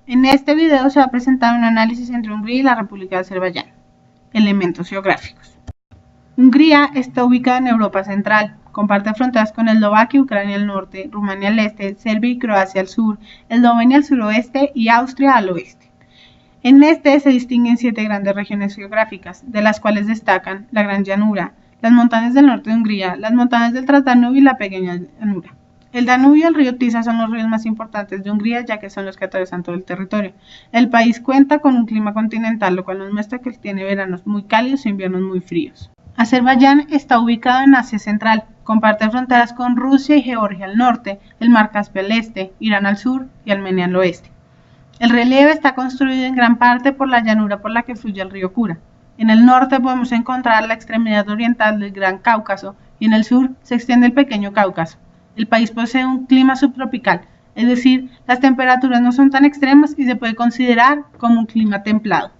En este video se va a presentar un análisis entre Hungría y la República de Azerbaiyán. Elementos geográficos. Hungría está ubicada en Europa Central. Comparte fronteras con Eslovaquia y Ucrania al norte, Rumania al este, Serbia y Croacia al sur, Eslovenia al suroeste y Austria al oeste. En este se distinguen 7 grandes regiones geográficas, de las cuales destacan la Gran Llanura, las montañas del norte de Hungría, las montañas del Transdanubio y la pequeña llanura. El Danubio y el río Tisa son los ríos más importantes de Hungría, ya que son los que atraviesan todo el territorio. El país cuenta con un clima continental, lo cual nos muestra que tiene veranos muy cálidos e inviernos muy fríos. Azerbaiyán está ubicado en Asia Central, comparte fronteras con Rusia y Georgia al norte, el Mar Caspio al este, Irán al sur y Armenia al oeste. El relieve está construido en gran parte por la llanura por la que fluye el río Kura. En el norte podemos encontrar la extremidad oriental del Gran Cáucaso y en el sur se extiende el Pequeño Cáucaso. El país posee un clima subtropical, es decir, las temperaturas no son tan extremas y se puede considerar como un clima templado.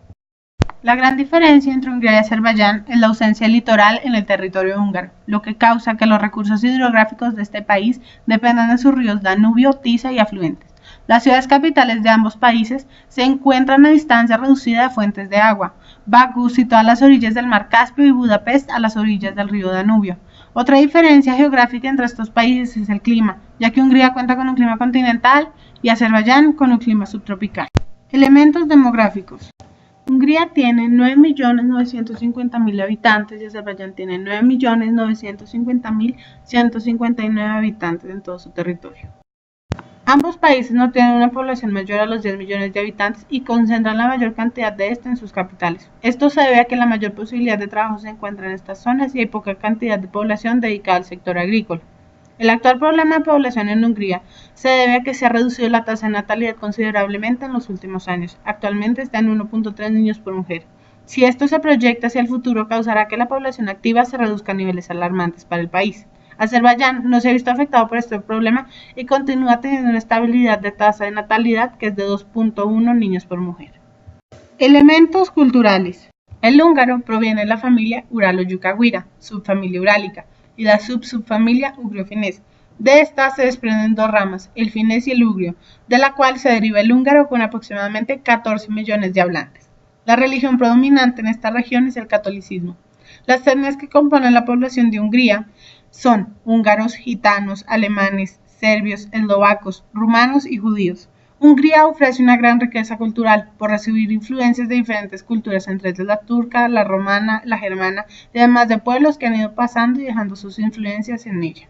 La gran diferencia entre Hungría y Azerbaiyán es la ausencia de litoral en el territorio húngaro, lo que causa que los recursos hidrográficos de este país dependan de sus ríos Danubio, Tisa y afluentes. Las ciudades capitales de ambos países se encuentran a distancia reducida de fuentes de agua. Bakú situada a las orillas del Mar Caspio y Budapest a las orillas del río Danubio. Otra diferencia geográfica entre estos países es el clima, ya que Hungría cuenta con un clima continental y Azerbaiyán con un clima subtropical. Elementos demográficos. Hungría tiene 9.950.000 habitantes y Azerbaiyán tiene 9.950.159 habitantes en todo su territorio. Ambos países no tienen una población mayor a los 10 millones de habitantes y concentran la mayor cantidad de esta en sus capitales. Esto se debe a que la mayor posibilidad de trabajo se encuentra en estas zonas y hay poca cantidad de población dedicada al sector agrícola. El actual problema de población en Hungría se debe a que se ha reducido la tasa de natalidad considerablemente en los últimos años. Actualmente está en 1.3 niños por mujer. Si esto se proyecta hacia el futuro, causará que la población activa se reduzca a niveles alarmantes para el país. Azerbaiyán no se ha visto afectado por este problema y continúa teniendo una estabilidad de tasa de natalidad que es de 2.1 niños por mujer. Elementos culturales. El húngaro proviene de la familia Uralo-Yucahuira, subfamilia urálica, y la subfamilia ugrio-finés. De estas se desprenden dos ramas, el finés y el ugrio, de la cual se deriva el húngaro con aproximadamente 14 millones de hablantes. La religión predominante en esta región es el catolicismo. Las etnias que componen la población de Hungría son húngaros, gitanos, alemanes, serbios, eslovacos, rumanos y judíos. Hungría ofrece una gran riqueza cultural por recibir influencias de diferentes culturas, entre ellas la turca, la romana, la germana, y además de pueblos que han ido pasando y dejando sus influencias en ella.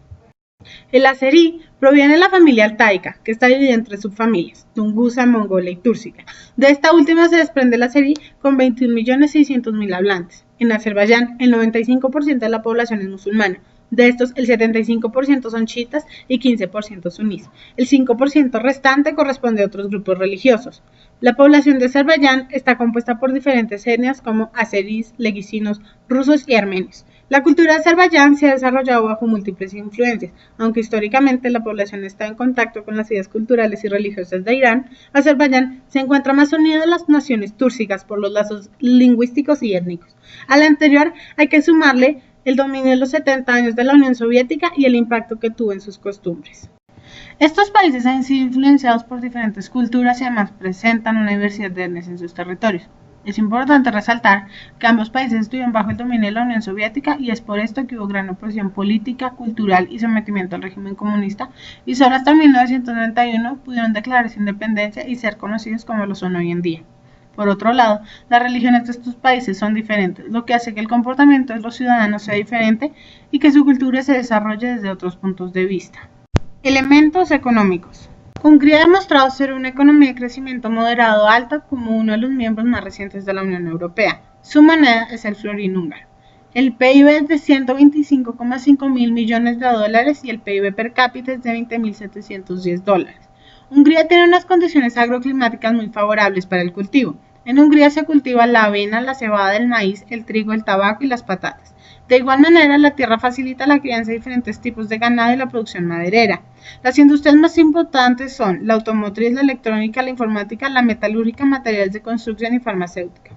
El azerí proviene de la familia altaica, que está dividida en 3 subfamilias, tungusa, mongola y túrcica. De esta última se desprende el azerí con 21.600.000 hablantes. En Azerbaiyán, el 95% de la población es musulmana. De estos, el 75% son chiitas y 15% sunís. El 5% restante corresponde a otros grupos religiosos. La población de Azerbaiyán está compuesta por diferentes etnias como azeríes, leguisinos, rusos y armenios. La cultura de Azerbaiyán se ha desarrollado bajo múltiples influencias. Aunque históricamente la población está en contacto con las ideas culturales y religiosas de Irán, Azerbaiyán se encuentra más unido a las naciones túrcicas por los lazos lingüísticos y étnicos. Al anterior hay que sumarle el dominio de los 70 años de la Unión Soviética y el impacto que tuvo en sus costumbres. Estos países han sido influenciados por diferentes culturas y además presentan una diversidad de etnias en sus territorios. Es importante resaltar que ambos países estuvieron bajo el dominio de la Unión Soviética y es por esto que hubo gran oposición política, cultural y sometimiento al régimen comunista y solo hasta 1991 pudieron declarar su independencia y ser conocidos como lo son hoy en día. Por otro lado, las religiones de estos países son diferentes, lo que hace que el comportamiento de los ciudadanos sea diferente y que su cultura se desarrolle desde otros puntos de vista. Elementos económicos. Hungría ha demostrado ser una economía de crecimiento moderado alta como uno de los miembros más recientes de la Unión Europea. Su moneda es el florín húngaro. El PIB es de 125,5 mil millones de dólares y el PIB per cápita es de 20.710 dólares. Hungría tiene unas condiciones agroclimáticas muy favorables para el cultivo. En Hungría se cultiva la avena, la cebada, el maíz, el trigo, el tabaco y las patatas. De igual manera, la tierra facilita la crianza de diferentes tipos de ganado y la producción maderera. Las industrias más importantes son la automotriz, la electrónica, la informática, la metalúrgica, materiales de construcción y farmacéutica.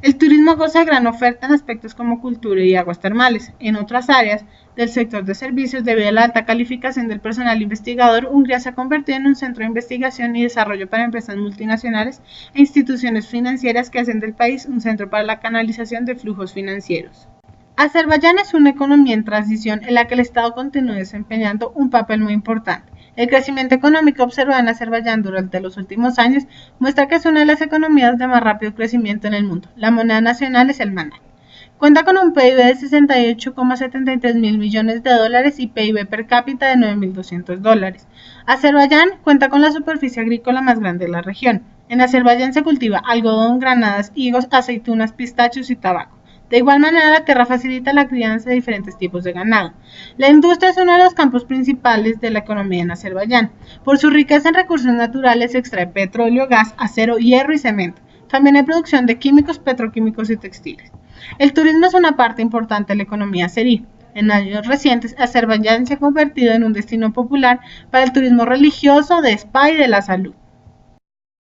El turismo goza de gran oferta en aspectos como cultura y aguas termales. En otras áreas del sector de servicios, debido a la alta calificación del personal investigador, Hungría se ha convertido en un centro de investigación y desarrollo para empresas multinacionales e instituciones financieras que hacen del país un centro para la canalización de flujos financieros. Azerbaiyán es una economía en transición en la que el Estado continúa desempeñando un papel muy importante. El crecimiento económico observado en Azerbaiyán durante los últimos años muestra que es una de las economías de más rápido crecimiento en el mundo. La moneda nacional es el maná. Cuenta con un PIB de 68,73 mil millones de dólares y PIB per cápita de 9.200 dólares. Azerbaiyán cuenta con la superficie agrícola más grande de la región. En Azerbaiyán se cultiva algodón, granadas, higos, aceitunas, pistachos y tabaco. De igual manera, la tierra facilita la crianza de diferentes tipos de ganado. La industria es uno de los campos principales de la economía en Azerbaiyán. Por su riqueza en recursos naturales se extrae petróleo, gas, acero, hierro y cemento. También hay producción de químicos, petroquímicos y textiles. El turismo es una parte importante de la economía azerí. En años recientes, Azerbaiyán se ha convertido en un destino popular para el turismo religioso, de spa y de la salud.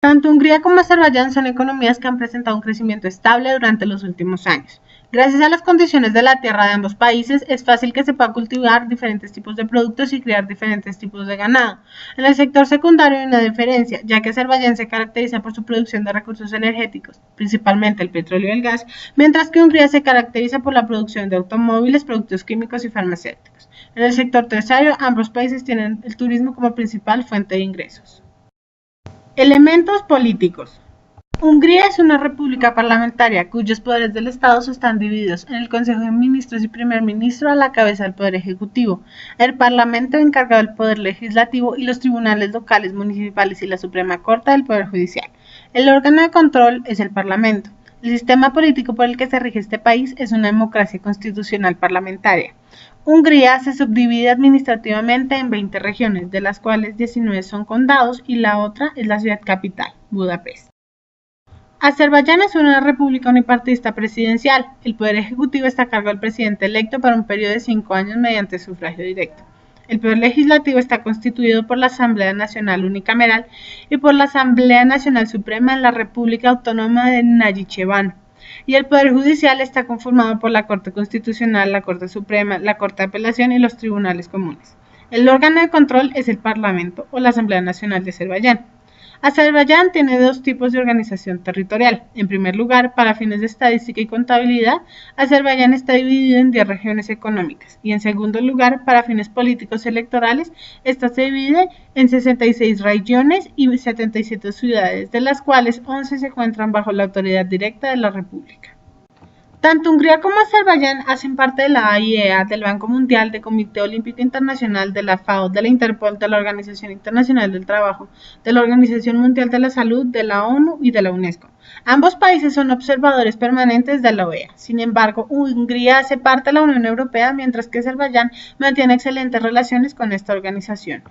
Tanto Hungría como Azerbaiyán son economías que han presentado un crecimiento estable durante los últimos años. Gracias a las condiciones de la tierra de ambos países, es fácil que se pueda cultivar diferentes tipos de productos y criar diferentes tipos de ganado. En el sector secundario hay una diferencia, ya que Azerbaiyán se caracteriza por su producción de recursos energéticos, principalmente el petróleo y el gas, mientras que Hungría se caracteriza por la producción de automóviles, productos químicos y farmacéuticos. En el sector terciario, ambos países tienen el turismo como principal fuente de ingresos. Elementos políticos. Hungría es una república parlamentaria cuyos poderes del Estado están divididos en el Consejo de Ministros y Primer Ministro a la cabeza del Poder Ejecutivo, el Parlamento encargado del Poder Legislativo y los tribunales locales, municipales y la Suprema Corte del Poder Judicial. El órgano de control es el Parlamento. El sistema político por el que se rige este país es una democracia constitucional parlamentaria. Hungría se subdivide administrativamente en 20 regiones, de las cuales 19 son condados y la otra es la ciudad capital, Budapest. Azerbaiyán es una república unipartidista presidencial. El poder ejecutivo está a cargo del presidente electo para un periodo de 5 años mediante sufragio directo. El poder legislativo está constituido por la Asamblea Nacional Unicameral y por la Asamblea Nacional Suprema en la República Autónoma de Najicheván. Y el poder judicial está conformado por la Corte Constitucional, la Corte Suprema, la Corte de Apelación y los tribunales comunes. El órgano de control es el Parlamento o la Asamblea Nacional de Azerbaiyán. Azerbaiyán tiene dos tipos de organización territorial. En primer lugar, para fines de estadística y contabilidad, Azerbaiyán está dividido en 10 regiones económicas. Y en segundo lugar, para fines políticos electorales, esta se divide en 66 regiones y 77 ciudades, de las cuales 11 se encuentran bajo la autoridad directa de la República. Tanto Hungría como Azerbaiyán hacen parte de la AIEA, del Banco Mundial, del Comité Olímpico Internacional, de la FAO, de la Interpol, de la Organización Internacional del Trabajo, de la Organización Mundial de la Salud, de la ONU y de la UNESCO. Ambos países son observadores permanentes de la OEA. Sin embargo, Hungría hace parte de la Unión Europea, mientras que Azerbaiyán mantiene excelentes relaciones con esta organización.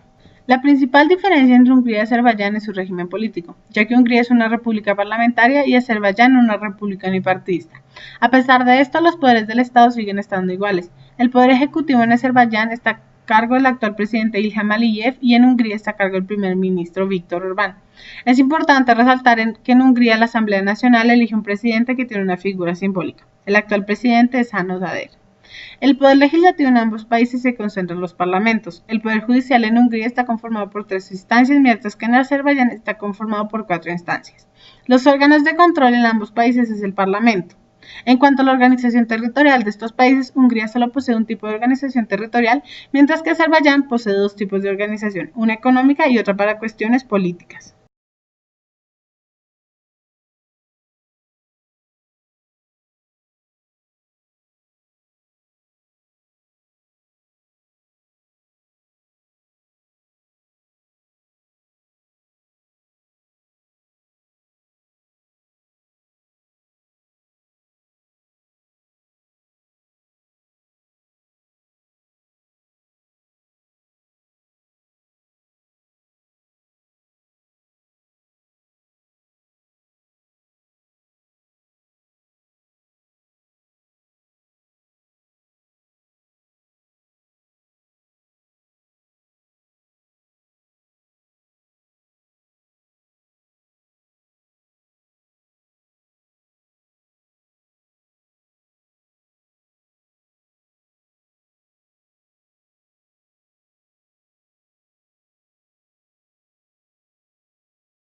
La principal diferencia entre Hungría y Azerbaiyán es su régimen político, ya que Hungría es una república parlamentaria y Azerbaiyán una república unipartidista. A pesar de esto, los poderes del Estado siguen estando iguales. El poder ejecutivo en Azerbaiyán está a cargo del actual presidente Ilham Aliyev y en Hungría está a cargo del primer ministro Viktor Orbán. Es importante resaltar que en Hungría la Asamblea Nacional elige un presidente que tiene una figura simbólica. El actual presidente es János Áder. El poder legislativo en ambos países se concentra en los parlamentos. El poder judicial en Hungría está conformado por 3 instancias, mientras que en Azerbaiyán está conformado por 4 instancias. Los órganos de control en ambos países es el parlamento. En cuanto a la organización territorial de estos países, Hungría solo posee un tipo de organización territorial, mientras que Azerbaiyán posee 2 tipos de organización, una económica y otra para cuestiones políticas.